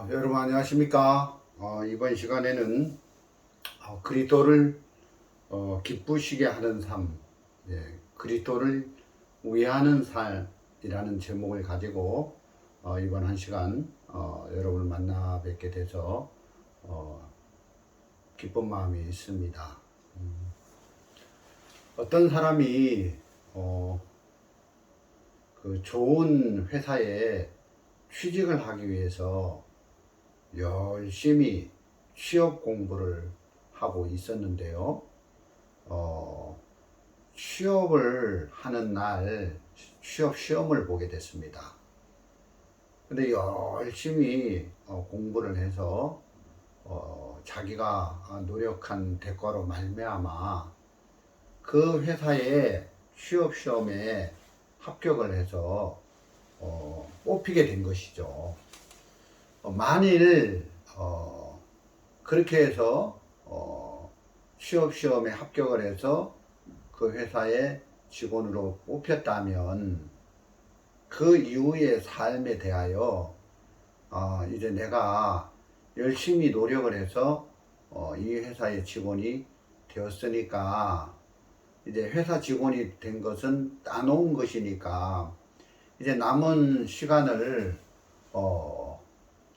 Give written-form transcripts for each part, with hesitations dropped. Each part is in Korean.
여러분 안녕하십니까? 이번 시간에는 그리스도를 기쁘시게 하는 삶, 그리스도를 위하는 삶이라는 제목을 가지고 이번 한 시간 여러분을 만나 뵙게 돼서 기쁜 마음이 있습니다. 어떤 사람이 그 좋은 회사에 취직을 하기 위해서 열심히 취업 공부를 하고 있었는데요. 취업을 하는 날 취업 시험을 보게 됐습니다. 근데 열심히 공부를 해서 자기가 노력한 대가로 말미암아 그 회사의 취업 시험에 합격을 해서 뽑히게 된 것이죠. 만일 그렇게 해서 취업 시험에 합격을 해서 그 회사의 직원으로 뽑혔다면 그 이후의 삶에 대하여 이제 내가 열심히 노력을 해서 이 회사의 직원이 되었으니까 이제 회사 직원이 된 것은 따놓은 것이니까 이제 남은 시간을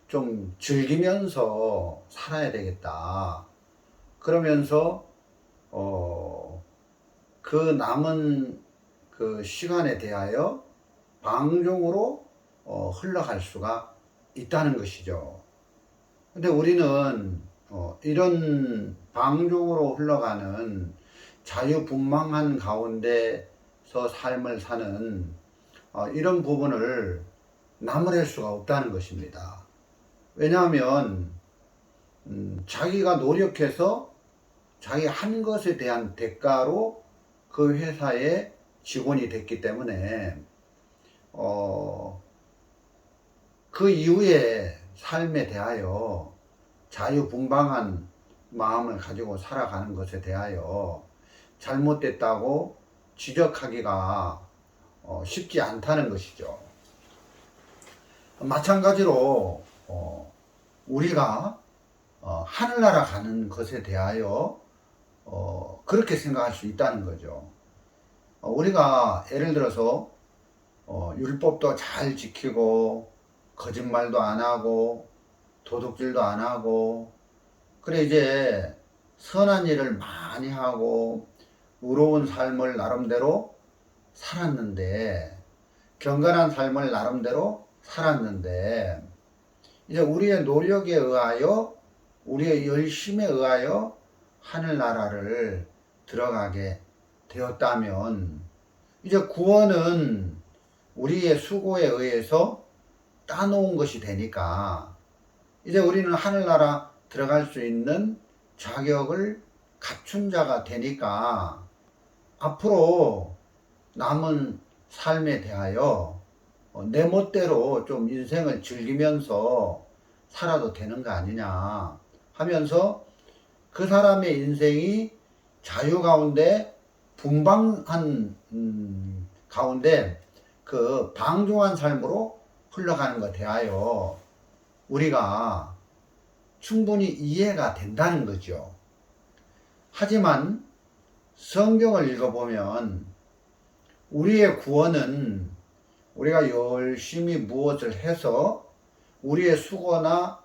좀 즐기면서 살아야 되겠다. 그러면서 그 남은 그 시간에 대하여 방종으로 흘러갈 수가 있다는 것이죠. 근데 우리는 이런 방종으로 흘러가는 자유분방한 가운데서 삶을 사는 이런 부분을 나무랄 수가 없다는 것입니다. 왜냐하면 자기가 노력해서 자기 한 것에 대한 대가로 그 회사의 직원이 됐기 때문에 그 이후의 삶에 대하여 자유분방한 마음을 가지고 살아가는 것에 대하여 잘못됐다고 지적하기가 쉽지 않다는 것이죠. 마찬가지로 우리가 하늘나라 가는 것에 대하여 그렇게 생각할 수 있다는 거죠. 우리가 예를 들어서 율법도 잘 지키고 거짓말도 안 하고 도둑질도 안 하고 그래 이제 선한 일을 많이 하고 의로운 삶을 나름대로 살았는데 경건한 삶을 나름대로 살았는데 이제 우리의 노력에 의하여 우리의 열심에 의하여 하늘나라를 들어가게 되었다면 이제 구원은 우리의 수고에 의해서 따놓은 것이 되니까 이제 우리는 하늘나라 들어갈 수 있는 자격을 갖춘 자가 되니까 앞으로 남은 삶에 대하여 내 멋대로 좀 인생을 즐기면서 살아도 되는 거 아니냐 하면서 그 사람의 인생이 자유 가운데 분방한 가운데 그 방종한 삶으로 흘러가는 것에 대하여 우리가 충분히 이해가 된다는 거죠. 하지만 성경을 읽어보면 우리의 구원은 우리가 열심히 무엇을 해서 우리의 수고나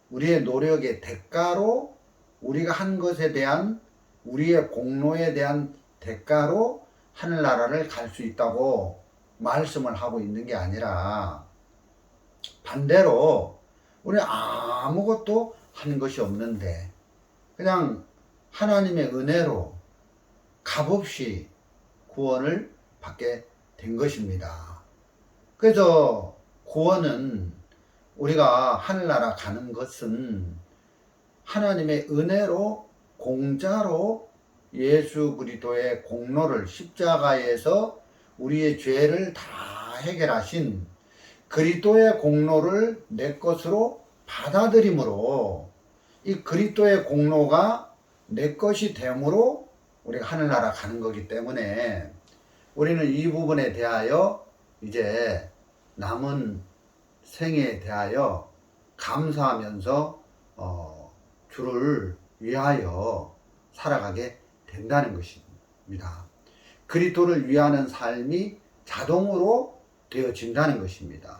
우리의 노력의 대가로 우리가 한 것에 대한 우리의 공로에 대한 대가로 하늘나라를 갈 수 있다고 말씀을 하고 있는 게 아니라 반대로 우리는 아무것도 한 것이 없는데 그냥 하나님의 은혜로 값없이 구원을 받게 된 것입니다. 그래서 구원은 우리가 하늘나라 가는 것은 하나님의 은혜로 공짜로 예수 그리스도의 공로를 십자가에서 우리의 죄를 다 해결하신 그리스도의 공로를 내 것으로 받아들임으로 이 그리스도의 공로가 내 것이 됨으로 우리가 하늘나라 가는 거기 때문에 우리는 이 부분에 대하여 이제 남은 생에 대하여 감사하면서 주를 위하여 살아가게 된다는 것입니다. 그리스도를 위하는 삶이 자동으로 되어진다는 것입니다.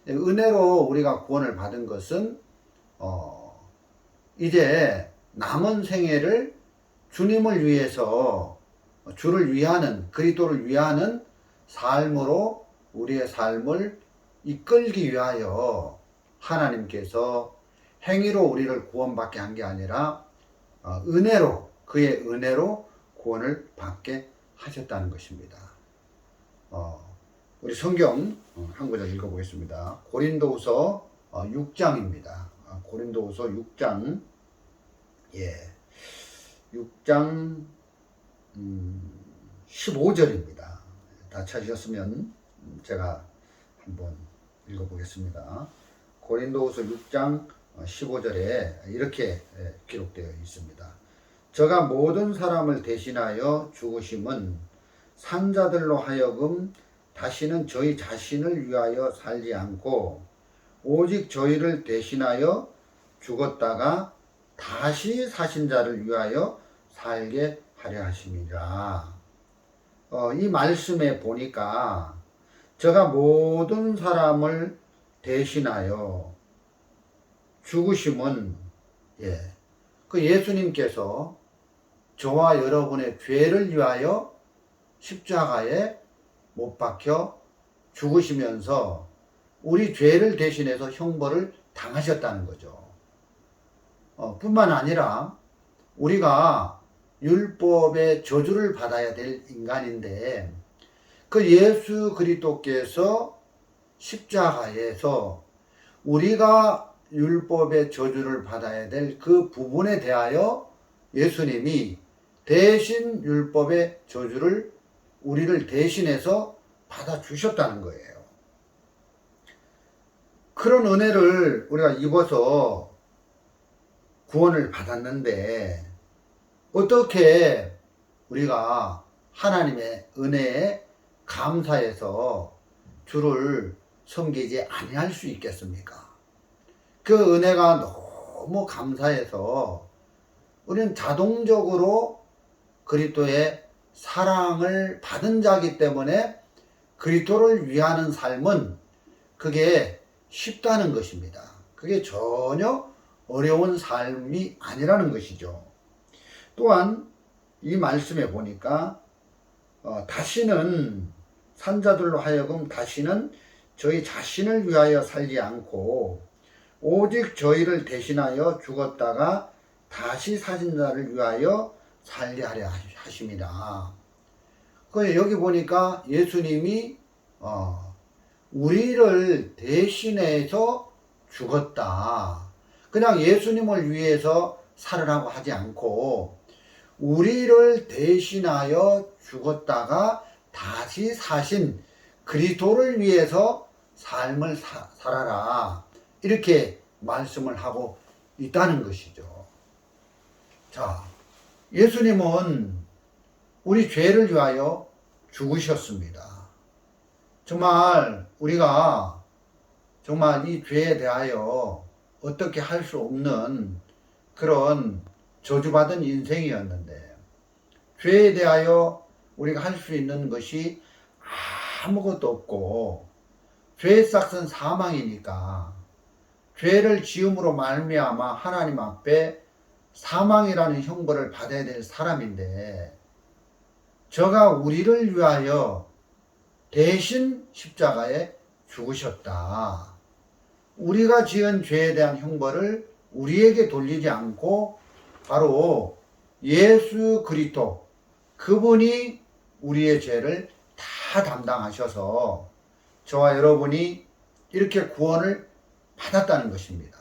은혜로 우리가 구원을 받은 것은 이제 남은 생애를 주님을 위해서 주를 위하는 그리스도를 위하는 삶으로 우리의 삶을 이끌기 위하여 하나님께서 행위로 우리를 구원받게 한 게 아니라 은혜로 그의 은혜로 구원을 받게 하셨다는 것입니다. 우리 성경 한 구절 읽어보겠습니다. 고린도후서 6장입니다. 고린도후서 6장 6장 15절입니다. 다 찾으셨으면 제가 한번 읽어보겠습니다. 고린도후서 6장 15절에 이렇게 기록되어 있습니다. 저가 모든 사람을 대신하여 죽으심은 산자들로 하여금 다시는 저희 자신을 위하여 살지 않고 오직 저희를 대신하여 죽었다가 다시 사신 자를 위하여 살게 하려 하심이라. 이 말씀에 보니까 저가 모든 사람을 대신하여 죽으심은 그 예수님께서 저와 여러분의 죄를 위하여 십자가에 못 박혀 죽으시면서 우리 죄를 대신해서 형벌을 당하셨다는 거죠. 뿐만 아니라 우리가 율법의 저주를 받아야 될 인간인데 그 예수 그리스도께서 십자가에서 우리가 율법의 저주를 받아야 될 그 부분에 대하여 예수님이 대신 율법의 저주를 우리를 대신해서 받아주셨다는 거예요. 그런 은혜를 우리가 입어서 구원을 받았는데 어떻게 우리가 하나님의 은혜에 감사해서 주를 섬기지 아니할 수 있겠습니까? 그 은혜가 너무 감사해서 우리는 자동적으로 그리스도의 사랑을 받은 자이기 때문에 그리스도를 위하는 삶은 그게 쉽다는 것입니다. 그게 전혀 어려운 삶이 아니라는 것이죠. 또한 이 말씀에 보니까 다시는 산자들로 하여금 다시는 저희 자신을 위하여 살지 않고 오직 저희를 대신하여 죽었다가 다시 사신 자를 위하여 살게 하려 하십니다. 여기 보니까 예수님이 우리를 대신해서 죽었다. 그냥 예수님을 위해서 살으라고 하지 않고 우리를 대신하여 죽었다가 다시 사신 그리스도를 위해서 삶을 살아라. 이렇게 말씀을 하고 있다는 것이죠. 자, 예수님은 우리 죄를 위하여 죽으셨습니다. 정말 우리가 정말 이 죄에 대하여 어떻게 할 수 없는 그런 저주받은 인생이었는데 죄에 대하여 우리가 할 수 있는 것이 아무것도 없고 죄의 삭은 사망이니까 죄를 지음으로 말미암아 하나님 앞에 사망이라는 형벌을 받아야 될 사람인데 저가 우리를 위하여 대신 십자가에 죽으셨다. 우리가 지은 죄에 대한 형벌을 우리에게 돌리지 않고 바로 예수 그리스도 그분이 우리의 죄를 다 담당하셔서 저와 여러분이 이렇게 구원을 받았다는 것입니다.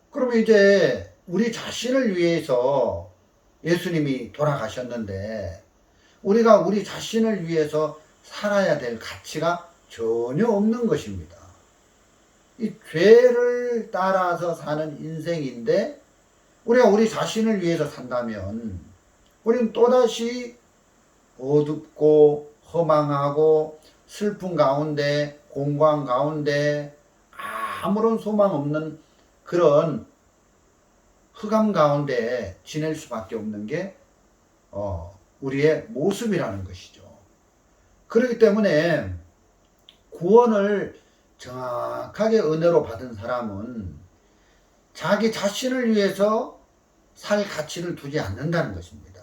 그러면 이제 우리 자신을 위해서 예수님이 돌아가셨는데 우리가 우리 자신을 위해서 살아야 될 가치가 전혀 없는 것입니다. 이 죄를 따라서 사는 인생인데 우리가 우리 자신을 위해서 산다면 우리는 또다시 어둡고 허망하고 슬픔 가운데 공고한 가운데 아무런 소망 없는 그런 흑암 가운데 지낼 수밖에 없는 게 우리의 모습이라는 것이죠. 그렇기 때문에 구원을 정확하게 은혜로 받은 사람은 자기 자신을 위해서 살 가치를 두지 않는다는 것입니다.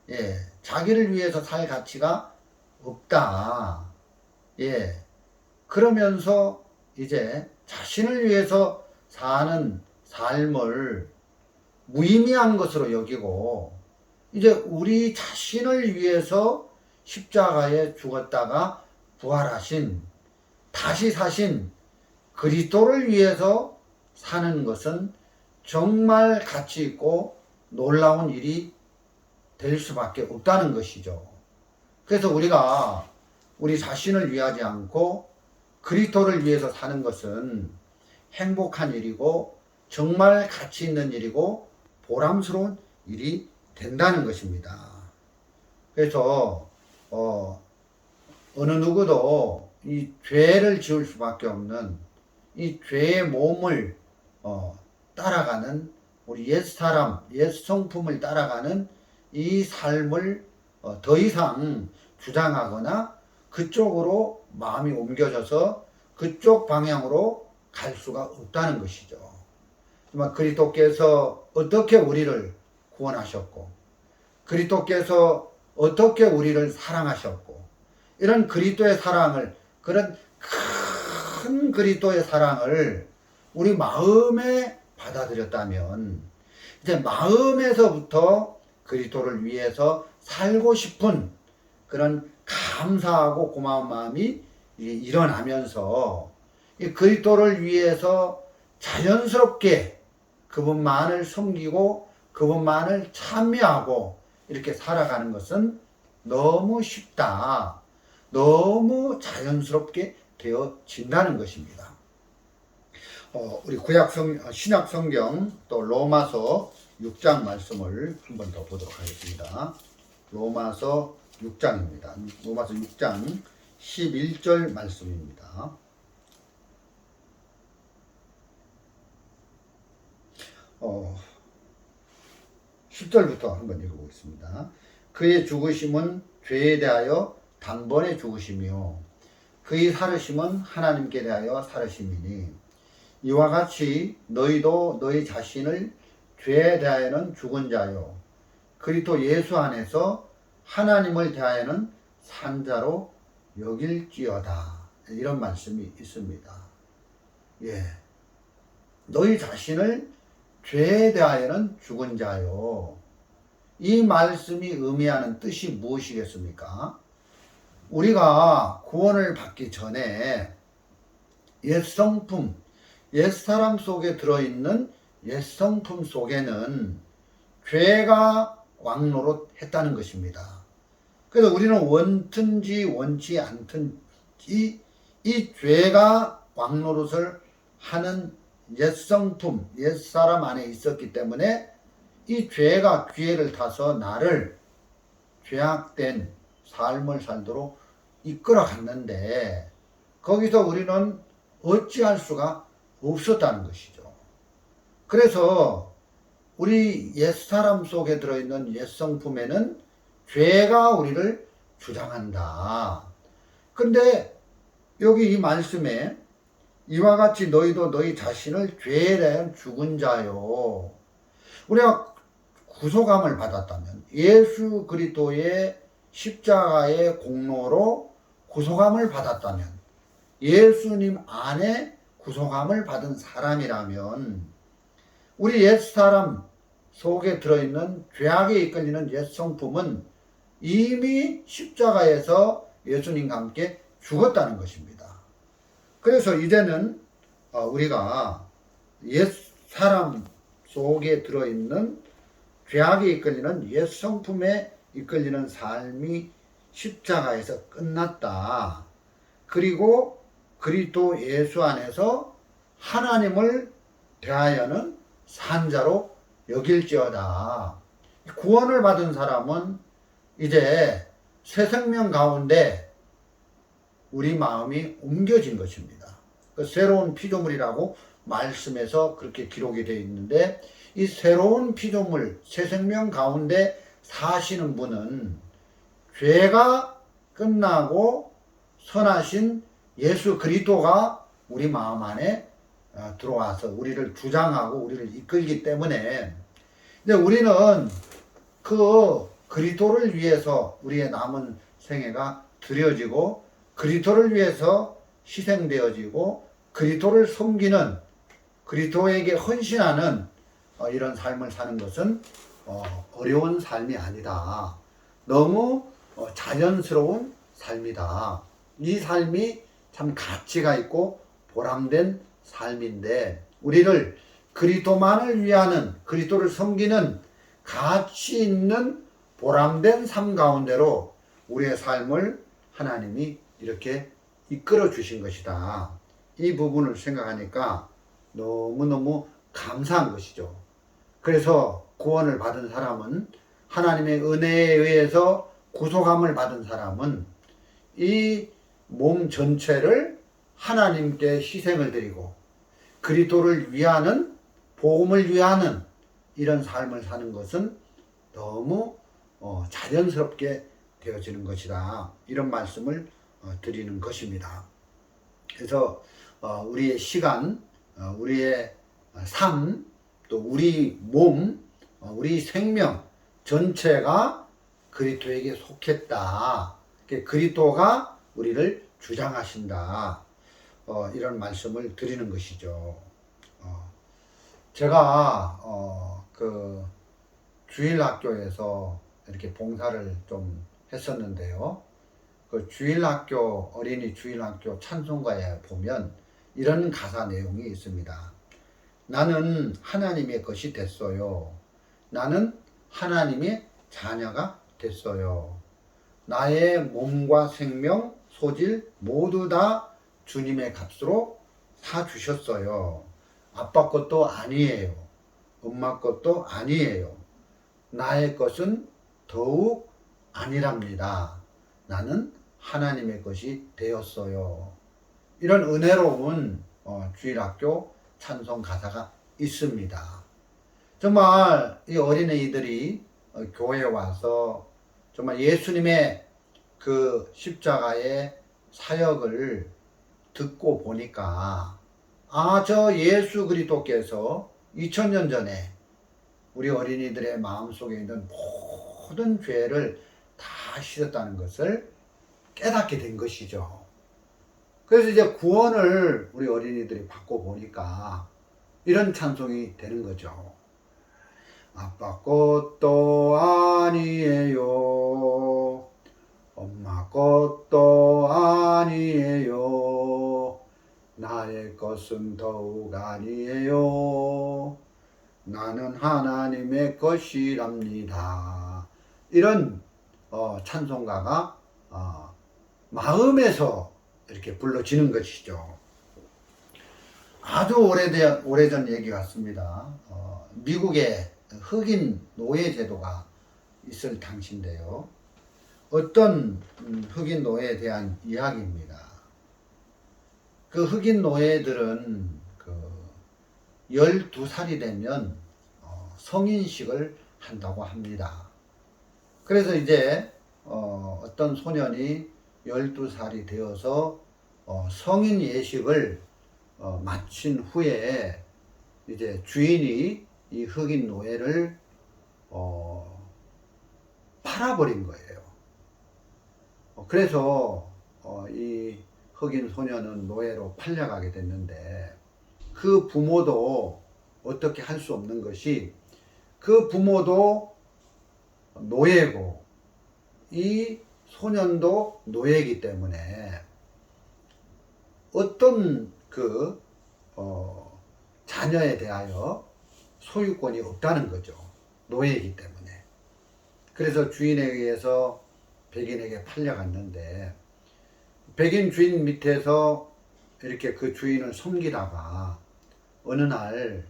예, 자기를 위해서 살 가치가 없다. 예, 그러면서 이제 자신을 위해서 사는 삶을 무의미한 것으로 여기고, 이제 우리 자신을 위해서 십자가에 죽었다가 부활하신, 다시 사신 그리스도를 위해서 사는 것은 정말 가치 있고 놀라운 일이 될 수밖에 없다는 것이죠. 그래서 우리가 우리 자신을 위하지 않고 그리스도를 위해서 사는 것은 행복한 일이고 정말 가치 있는 일이고 보람스러운 일이 된다는 것입니다. 그래서 어느 누구도 이 죄를 지을 수밖에 없는 이 죄의 몸을 따라가는 우리 옛사람, 옛성품을 따라가는 이 삶을 더 이상 주장하거나 그쪽으로 마음이 옮겨져서 그쪽 방향으로 갈 수가 없다는 것이죠. 그리스도께서 어떻게 우리를 구원하셨고, 그리스도께서 어떻게 우리를 사랑하셨고, 이런 그리스도의 사랑을, 그런 큰 그리스도의 사랑을 우리 마음에 받아들였다면, 이제 마음에서부터 그리스도를 위해서 살고 싶은 그런 감사하고 고마운 마음이 일어나면서 이 그리스도를 위해서 자연스럽게 그분만을 섬기고 그분만을 찬미하고 이렇게 살아가는 것은 너무 쉽다. 너무 자연스럽게 되어진다는 것입니다. 우리 신약 성경 또 로마서 6장 말씀을 한 번 더 보도록 하겠습니다. 로마서 6장입니다. 로마서 6장 11절 말씀입니다. 10절부터 한번 읽어보겠습니다. 그의 죽으심은 죄에 대하여 단번에 죽으심이요 그의 살으심은 하나님께 대하여 살으심이니 이와 같이 너희도 너희 자신을 죄에 대하여는 죽은 자요 그리스도 예수 안에서 하나님을 대하여는 산 자로 여길지어다. 이런 말씀이 있습니다. 예, 너희 자신을 죄에 대하여는 죽은 자요. 이 말씀이 의미하는 뜻이 무엇이겠습니까? 우리가 구원을 받기 전에 옛성품, 옛사람 속에 들어있는 옛성품 속에는 죄가 왕노릇했다는 것입니다. 그래서 우리는 원든지 원치 않든지 이 죄가 왕노릇을 하는 옛성품, 옛사람 안에 있었기 때문에 이 죄가 기회를 타서 나를 죄악된 삶을 살도록 이끌어 갔는데 거기서 우리는 어찌할 수가 없었다는 것이죠. 그래서 우리 옛사람 속에 들어있는 옛성품에는 죄가 우리를 주장한다. 근데 여기 이 말씀에 이와 같이 너희도 너희 자신을 죄에 대한 죽은 자요. 우리가 구속함을 받았다면 예수 그리스도의 십자가의 공로로 구속함을 받았다면 예수님 안에 구속함을 받은 사람이라면 우리 옛사람 속에 들어있는 죄악에 이끌리는 옛성품은 이미 십자가에서 예수님과 함께 죽었다는 것입니다. 그래서 이제는 우리가 옛사람 속에 들어있는 죄악에 이끌리는 옛성품에 이끌리는 삶이 십자가에서 끝났다. 그리고 그리스도 예수 안에서 하나님을 대하여는 산자로 여길지어다. 구원을 받은 사람은 이제 새 생명 가운데 우리 마음이 옮겨진 것입니다. 그 새로운 피조물이라고 말씀에서 그렇게 기록이 되어 있는데, 이 새로운 피조물, 새 생명 가운데 사시는 분은 죄가 끝나고 선하신 예수 그리스도가 우리 마음 안에 들어와서 우리를 주장하고 우리를 이끌기 때문에, 근데 우리는 그 그리스도를 위해서 우리의 남은 생애가 드려지고 그리스도를 위해서 희생되어지고 그리스도를 섬기는, 그리스도에게 헌신하는 이런 삶을 사는 것은 어려운 삶이 아니다. 너무 자연스러운 삶이다. 이 삶이 참 가치가 있고 보람된 삶인데, 우리를 그리스도만을 위하는, 그리스도를 섬기는 가치 있는 보람된 삶 가운데로 우리의 삶을 하나님이 이렇게 이끌어 주신 것이다. 이 부분을 생각하니까 너무너무 감사한 것이죠. 그래서 구원을 받은 사람은, 하나님의 은혜에 의해서 구속함을 받은 사람은 이 몸 전체를 하나님께 희생을 드리고 그리스도를 위하는, 복음을 위하는 이런 삶을 사는 것은 너무 자연스럽게 되어지는 것이다. 이런 말씀을 드리는 것입니다. 그래서 우리의 시간, 우리의 삶, 또 우리 몸, 우리 생명 전체가 그리스도에게 속했다. 그리스도가 우리를 주장하신다. 이런 말씀을 드리는 것이죠. 제가 그 주일학교에서 이렇게 봉사를 좀 했었는데요. 그 주일학교, 어린이 주일학교 찬송가에 보면 이런 가사 내용이 있습니다. 나는 하나님의 것이 됐어요. 나는 하나님의 자녀가 됐어요. 나의 몸과 생명, 소질 모두 다 주님의 값으로 사주셨어요. 아빠 것도 아니에요. 엄마 것도 아니에요. 나의 것은 더욱 아니랍니다. 나는 하나님의 것이 되었어요. 이런 은혜로운 주일학교 찬송 가사가 있습니다. 정말 이 어린이들이 교회에 와서 정말 예수님의 그 십자가의 사역을 듣고 보니까, 저 예수 그리스도께서 2000년 전에 우리 어린이들의 마음속에 있는 모든 죄를 다 씻었다는 것을 깨닫게 된 것이죠. 그래서 이제 구원을 우리 어린이들이 받고 보니까 이런 찬송이 되는 거죠. 아빠 것도 아니에요. 엄마 것도 아니에요. 나의 것은 더욱 아니에요. 나는 하나님의 것이랍니다. 이런 찬송가가 마음에서 이렇게 불러지는 것이죠. 아주 오래전 얘기 같습니다. 미국에 흑인 노예 제도가 있을 당시인데요. 어떤 흑인 노예에 대한 이야기입니다. 그 흑인 노예들은 12살이 되면 성인식을 한다고 합니다. 그래서 이제 어떤 소년이 12살이 되어서 성인 예식을 마친 후에 이제 주인이 이 흑인 노예를 팔아버린 거예요. 그래서 이 흑인 소년은 노예로 팔려가게 됐는데, 그 부모도 어떻게 할 수 없는 것이, 그 부모도 노예고 이 소년도 노예이기 때문에 어떤 자녀에 대하여 소유권이 없다는 거죠. 노예이기 때문에. 그래서 주인에 의해서 백인에게 팔려갔는데, 백인 주인 밑에서 이렇게 그 주인을 섬기다가 어느 날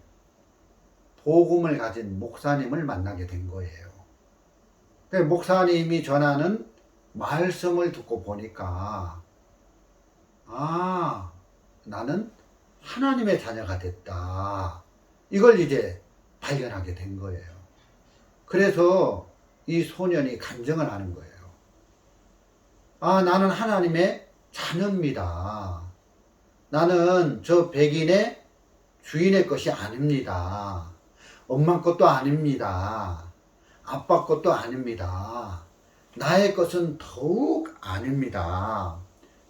복음을 가진 목사님을 만나게 된 거예요. 그 목사님이 전하는 말씀을 듣고 보니까, 나는 하나님의 자녀가 됐다. 이걸 이제 발견하게 된 거예요. 그래서 이 소년이 간증을 하는 거예요. 아, 나는 하나님의 자녀입니다. 나는 저 백인의 주인의 것이 아닙니다. 엄마 것도 아닙니다. 아빠 것도 아닙니다. 나의 것은 더욱 아닙니다.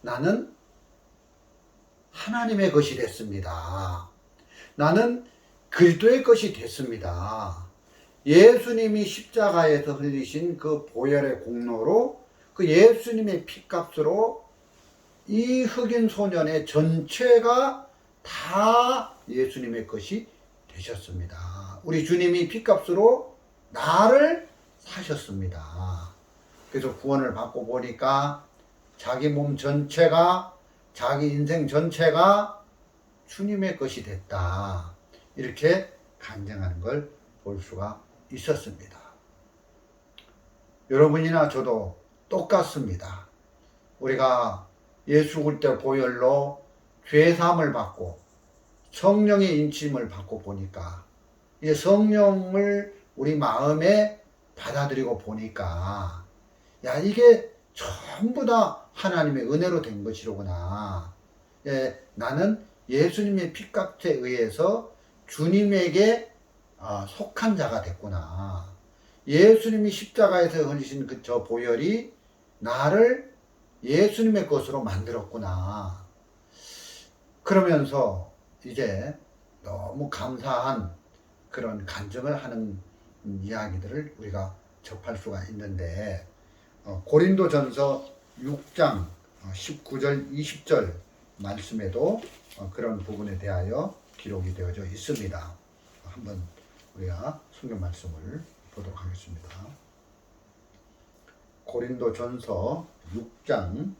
나는 하나님의 것이 됐습니다. 나는 그리스도의 것이 됐습니다. 예수님이 십자가에서 흘리신 그 보혈의 공로로, 그 예수님의 피값으로 이 흑인 소년의 전체가 다 예수님의 것이 되셨습니다. 우리 주님이 피값으로 나를 사셨습니다. 그래서 구원을 받고 보니까 자기 몸 전체가, 자기 인생 전체가 주님의 것이 됐다. 이렇게 간증하는 걸 볼 수가 있었습니다. 여러분이나 저도 똑같습니다. 우리가 예수 그리스도의 보혈로 죄사함을 받고 성령의 인침을 받고 보니까 이 성령을 우리 마음에 받아들이고 보니까 야, 이게 전부 다 하나님의 은혜로 된 것이로구나. 예, 나는 예수님의 피값에 의해서 주님에게 속한 자가 됐구나. 예수님이 십자가에서 흘리신 그 저 보혈이 나를 예수님의 것으로 만들었구나. 그러면서 이제 너무 감사한 그런 간증을 하는 이야기들을 우리가 접할 수가 있는데, 고린도전서 6장 19절 20절 말씀에도 그런 부분에 대하여 기록이 되어져 있습니다. 한번 우리가 성경 말씀을 보도록 하겠습니다. 고린도전서 6장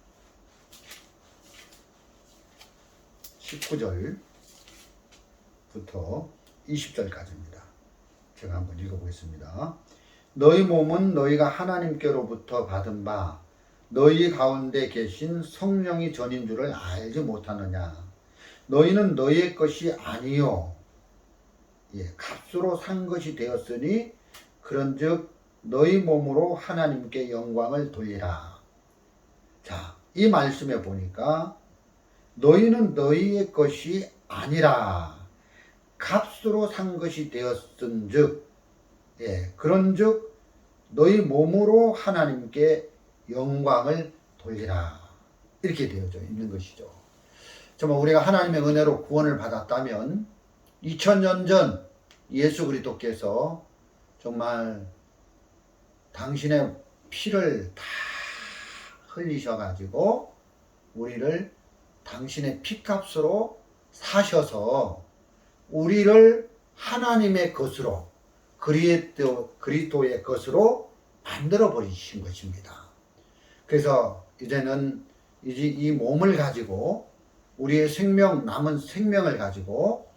19절부터 20절까지입니다. 제가 한번 읽어보겠습니다. 너희 몸은 너희가 하나님께로부터 받은 바 너희 가운데 계신 성령이 전인 줄을 알지 못하느냐. 너희는 너희의 것이 아니요 값으로 산 것이 되었으니 그런즉 너희 몸으로 하나님께 영광을 돌리라. 자, 이 말씀에 보니까 너희는 너희의 것이 아니라 값으로 산 것이 되었은즉 그런즉 너희 몸으로 하나님께 영광을 돌리라. 이렇게 되어져 있는 것이죠. 정말 우리가 하나님의 은혜로 구원을 받았다면 2000년 전 예수 그리스도께서 정말 당신의 피를 다 흘리셔가지고 우리를 당신의 피값으로 사셔서 우리를 하나님의 것으로 그리스도의 것으로 만들어 버리신 것입니다. 그래서 이제는 이 몸을 가지고 우리의 남은 생명을 가지고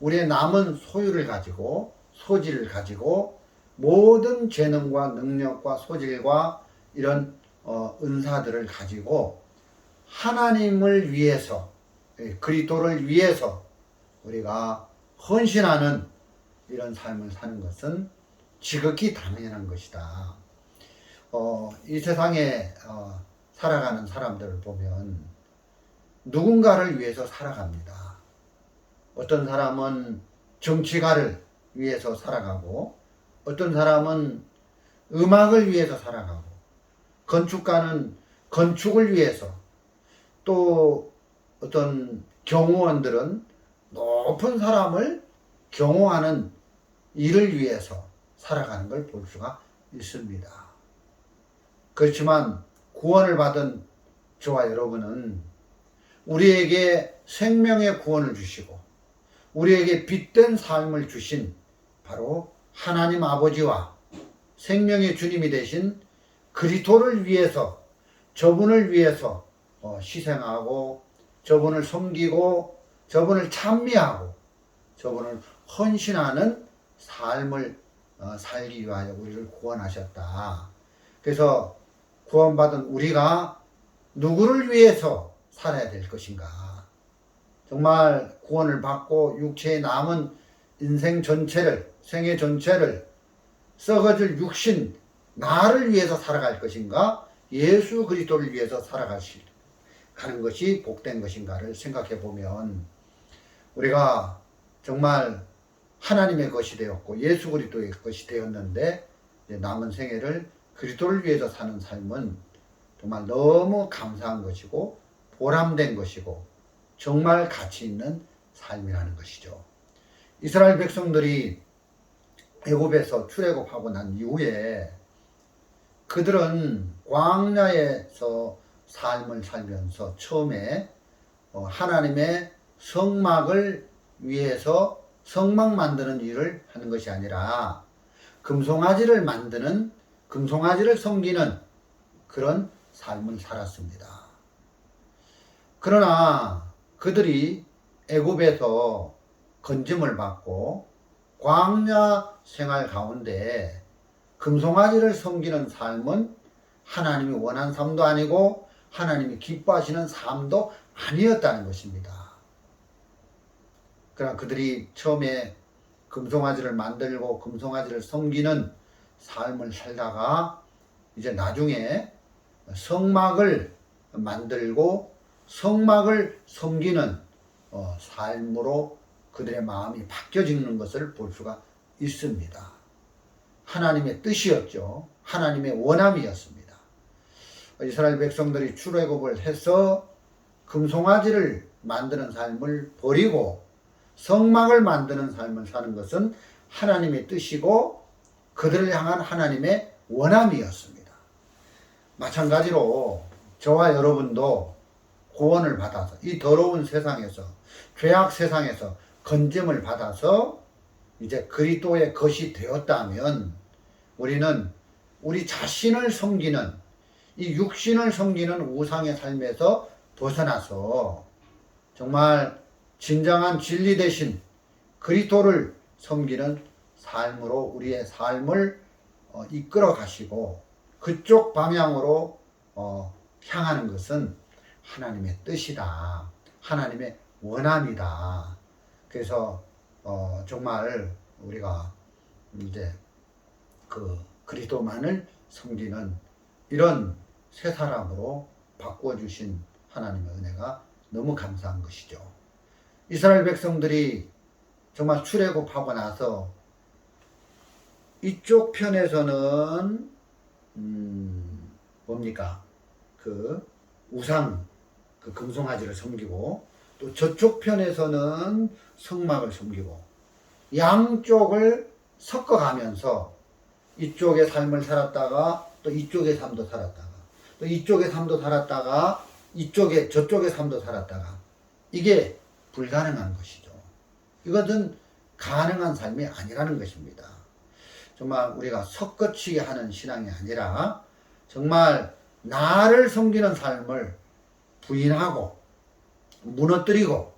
우리의 남은 소유를 가지고 소질을 가지고 모든 재능과 능력과 소질과 이런 은사들을 가지고 하나님을 위해서 그리스도를 위해서 우리가 헌신하는 이런 삶을 사는 것은 지극히 당연한 것이다. 이 세상에 살아가는 사람들을 보면 누군가를 위해서 살아갑니다. 어떤 사람은 정치가를 위해서 살아가고 어떤 사람은 음악을 위해서 살아가고 건축가는 건축을 위해서 또 어떤 경호원들은 높은 사람을 경호하는 일을 위해서 살아가는 걸 볼 수가 있습니다. 그렇지만 구원을 받은 저와 여러분은 우리에게 생명의 구원을 주시고 우리에게 빛된 삶을 주신 바로 하나님 아버지와 생명의 주님이 되신 그리스도를 위해서 저분을 위해서 희생하고 저분을 섬기고 저분을 찬미하고 저분을 헌신하는 삶을 살기 위하여 우리를 구원하셨다. 그래서 구원받은 우리가 누구를 위해서 살아야 될 것인가? 정말 구원을 받고 육체에 남은 인생 전체를, 생애 전체를 썩어질 육신, 나를 위해서 살아갈 것인가, 예수 그리스도를 위해서 가는 것이 복된 것인가를 생각해 보면 우리가 정말 하나님의 것이 되었고 예수 그리스도의 것이 되었는데 남은 생애를 그리스도를 위해서 사는 삶은 정말 너무 감사한 것이고 보람된 것이고 정말 가치 있는 삶이라는 것이죠. 이스라엘 백성들이 애굽에서 출애굽하고 난 이후에 그들은 광야에서 삶을 살면서 처음에 하나님의 성막을 위해서 성막 만드는 일을 하는 것이 아니라 금송아지를 섬기는 그런 삶을 살았습니다. 그러나 그들이 애굽에서 건짐을 받고 광야 생활 가운데 금송아지를 섬기는 삶은 하나님이 원하는 삶도 아니고 하나님이 기뻐하시는 삶도 아니었다는 것입니다. 그러나 그들이 처음에 금송아지를 만들고 금송아지를 섬기는 삶을 살다가 이제 나중에 성막을 만들고 성막을 섬기는 삶으로 그들의 마음이 바뀌어지는 것을 볼 수가 있습니다. 하나님의 뜻이었죠. 하나님의 원함이었습니다. 이스라엘 백성들이 출애굽을 해서 금송아지를 만드는 삶을 버리고 성막을 만드는 삶을 사는 것은 하나님의 뜻이고 그들을 향한 하나님의 원함이었습니다. 마찬가지로 저와 여러분도 구원을 받아서 이 더러운 세상에서 죄악 세상에서 건짐을 받아서 이제 그리스도의 것이 되었다면 우리는 우리 자신을 섬기는 이 육신을 섬기는 우상의 삶에서 벗어나서 정말 진정한 진리 대신 그리스도를 섬기는 삶으로 우리의 삶을 이끌어 가시고 그쪽 방향으로 향하는 것은 하나님의 뜻이다. 하나님의 원함이다. 그래서 정말 우리가 이제 그 그리스도만을 섬기는 이런 새 사람으로 바꾸어 주신 하나님의 은혜가 너무 감사한 것이죠. 이스라엘 백성들이 정말 출애굽하고 나서 이쪽 편에서는 뭡니까? 그 우상, 그 금송아지를 섬기고 또 저쪽 편에서는 성막을 섬기고 양쪽을 섞어가면서 이쪽의 삶을 살았다가 또 이쪽의 삶도 살았다가 또 이쪽의 삶도 살았다가 저쪽의 삶도 살았다가 이게 불가능한 것이죠. 이것은 가능한 삶이 아니라는 것입니다. 정말 우리가 섞어치기 하는 신앙이 아니라 정말 나를 섬기는 삶을 부인하고 무너뜨리고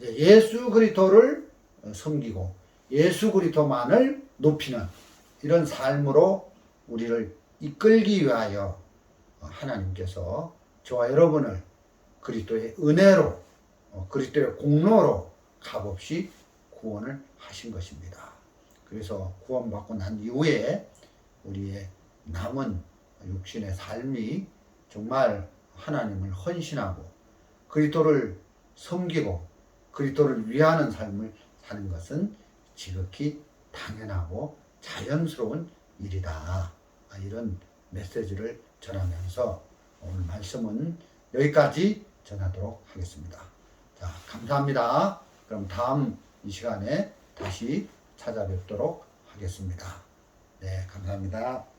예수 그리스도를 섬기고 예수 그리스도만을 높이는 이런 삶으로 우리를 이끌기 위하여 하나님께서 저와 여러분을 그리스도의 은혜로 그리스도의 공로로 값없이 구원을 하신 것입니다. 그래서 구원받고 난 이후에 우리의 남은 육신의 삶이 정말 하나님을 헌신하고 그리스도를 섬기고 그리스도를 위하는 삶을 사는 것은 지극히 당연하고 자연스러운 일이다. 이런 메시지를 전하면서 오늘 말씀은 여기까지 전하도록 하겠습니다. 자, 감사합니다. 그럼 다음 이 시간에 다시 찾아뵙도록 하겠습니다. 네, 감사합니다.